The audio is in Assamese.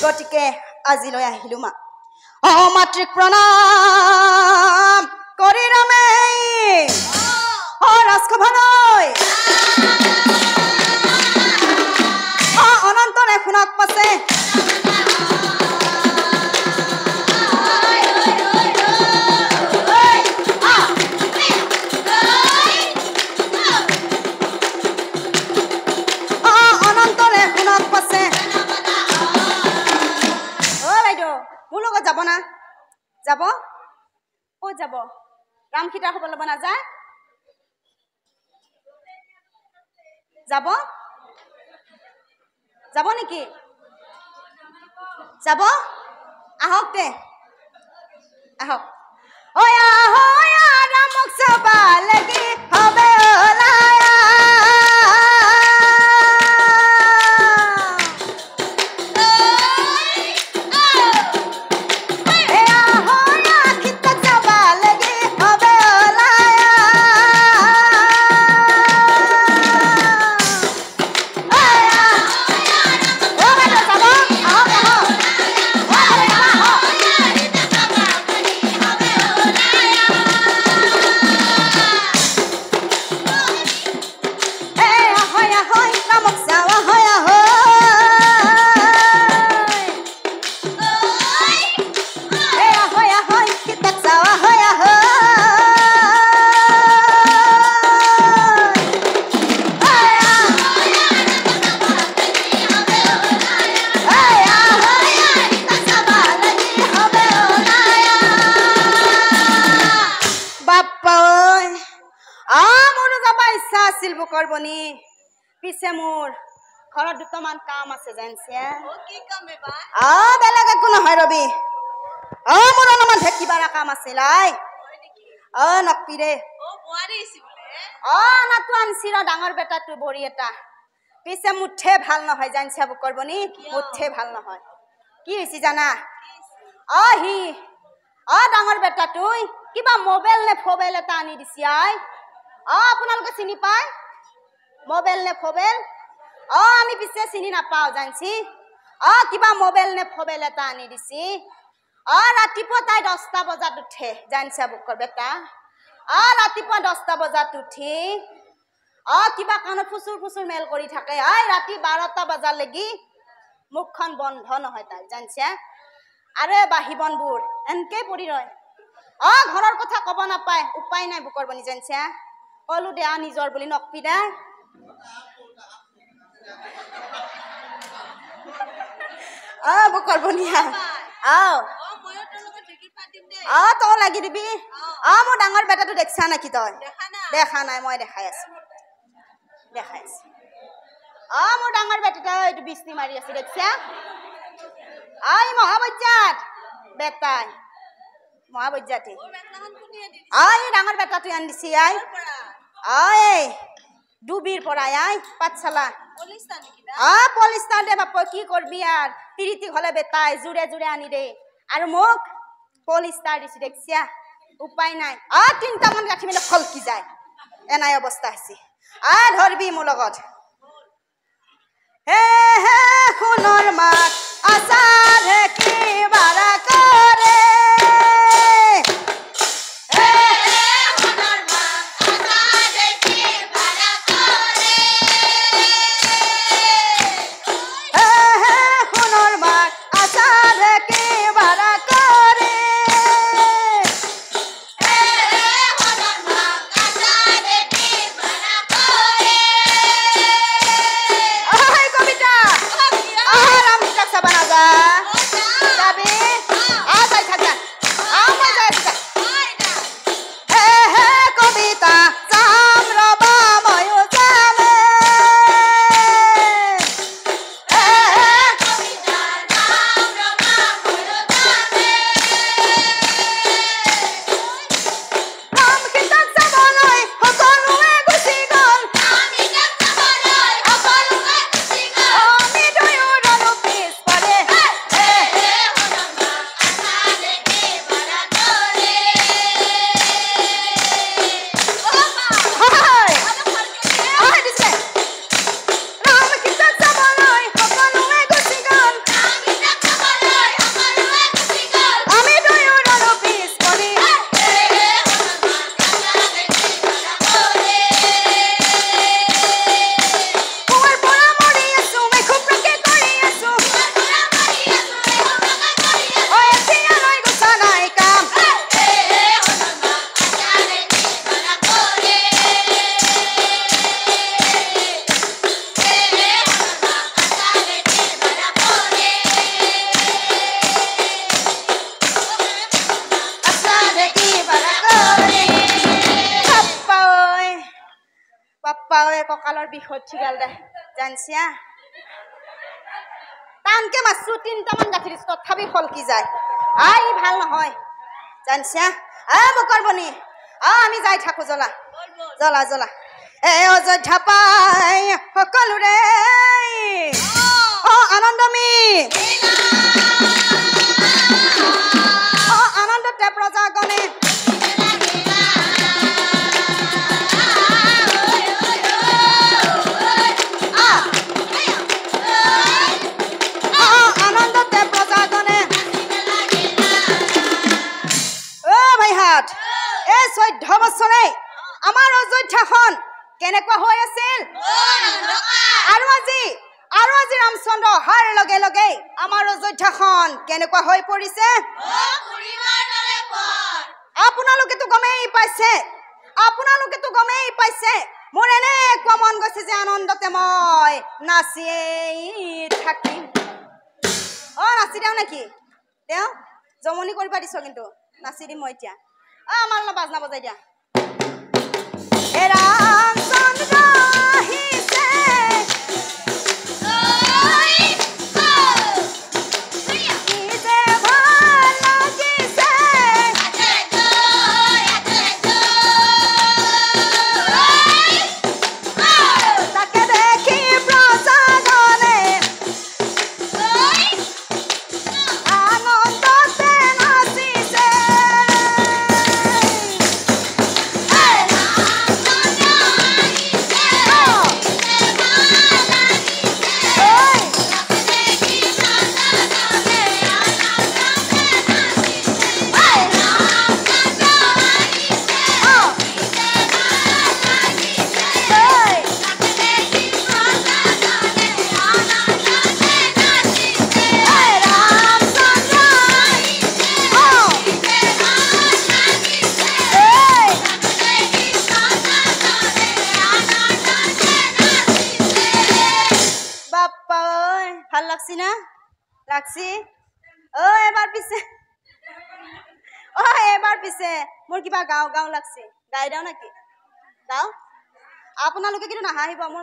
গতিকে আজিলৈ আহিলো মা মাতৃক প্ৰণাম কৰি ৰামে ৰাজসভালৈ অনন্তৰে শুনক পাছে যাব না যাব ক'ত যাব ৰাম সীতা খবৰ ল'ব নাযায় যাব যাব নেকি যাব আহক দে আহক ওয়া হোয়া ৰামক চাবা লাগি হবে বনি পিছে মোৰ ঘৰত দুটামান কাম আছে জানছে কি কাম এবা বেলেগ একো নহয় ৰবি মোৰ অলপমান কিবা কাম আছিল আই নকপিৰে বুৱাৰী আছি বোলে নাটো আনছিৰা ডাঙৰ বেটাটো বৰি এটা পিছে মুঠে ভাল নহয় জানছে বুকৰ বনি মুঠে ভাল নহয় কি হৈছে জানা হি ডাঙৰ বেটাটো কিবা মোবাইল নে ফোবাইল এটা আনি দিছি আই আপোনালোকে চিনি পায় মোবাইল নে ফোবাইল আমি পিছে চিনি নাপাও জানছি কিবা মোবাইল নে ফোবাইল এটা আনি দিছি ৰাতিপুৱা তাই 10টা বজাত উঠে জানছা বুকৰ বেটা ৰাতিপুৱা 10টা বজাত উঠি কিবা কানে ফুসুৰ ফুসুৰ মেল কৰি থাকে ৰাতি 12টা বজা লাগি মুখখন বন্ধ নহয় তাই জানছা আৰে বাহিবনবোৰ এনকে পৰি ৰয় ঘৰৰ কথা কব নাপায় উপায় নাই বুকৰ বনি জানছা কলু দে নিজৰ বুলি নকপি দে বুকৰ বনিয়া ময়ো তোৰ লগত ঢেকি পাতিম দে তো লাগি দিবি মোৰ ডাঙৰ বেটাটো দেখছা নাকি তই দেখা নাই মই দেখাই আছো মোৰ ডাঙৰ বেটাটো এইটো বিছনি মাৰি আছে দেখছা মহাবজ্জাত বেটাই মহাবজ্জাতি ডাঙৰ বেটাটো আনি দিছি ডুবিৰ পৰা পাঠশালা পলিষ্টাৰ দে বাপ কি কৰবি আৰ তিৰিতি হলে বেটাই জুৰে জুৰে আনি দে আৰু মোক পলিষ্টাৰ দিছি দেখছা উপায় নাই 3টা মান গাঠি মেলে খলকি যায় এনাই অৱস্থা হৈছে ধৰবি মোৰ লগত হে হে সোণৰ মাত আছাৰ কি বাৰা কৰে এবাৰ বিষত ঠিগাল দে জানছিয়া টানকে মাছু 3টামান গাঠি দিছ তথাপি ফলকি যায় আই ভাল নহয় জানছিয়া বকৰ বনি আমি যাই থাকো জ্বলা জ্বলা জ্বলা অযোধ্যা পাই সকলোৰে আনন্দমী আনন্দতে প্ৰজাগণে আনন্দতে প্ৰজাগণে ভাইহাত এই 14 বছৰে আমাৰ অযোধ্যাখন কেনেকুৱা হৈ আছিল আৰু আজি ৰামচন্দ্ৰ অহাৰ লগে লগে আমাৰ অযোধ্যাখন কেনেকুৱা হৈ পৰিছে আপোনালোকেতো গমেই পাইছে মোৰ এনেকুৱা মন গৈছে যে আনন্দতে মই নাচিয়েই থাকিম নাচি দিওঁ নেকি তেওঁ জমনি কৰিব দিছ কিন্তু নাচি দিম মই এতিয়া আমাৰ অলপ বাজনা বজাই দিয়া ৰামচন্দ্ৰ আহিছে ভাল লাগছি না লাগছি এবাৰ পিছে মোৰ কিবা গাঁও লাগছি গাই দাও নেকি গাঁও আপোনালোকে কিন্তু নাহাহিব মোৰ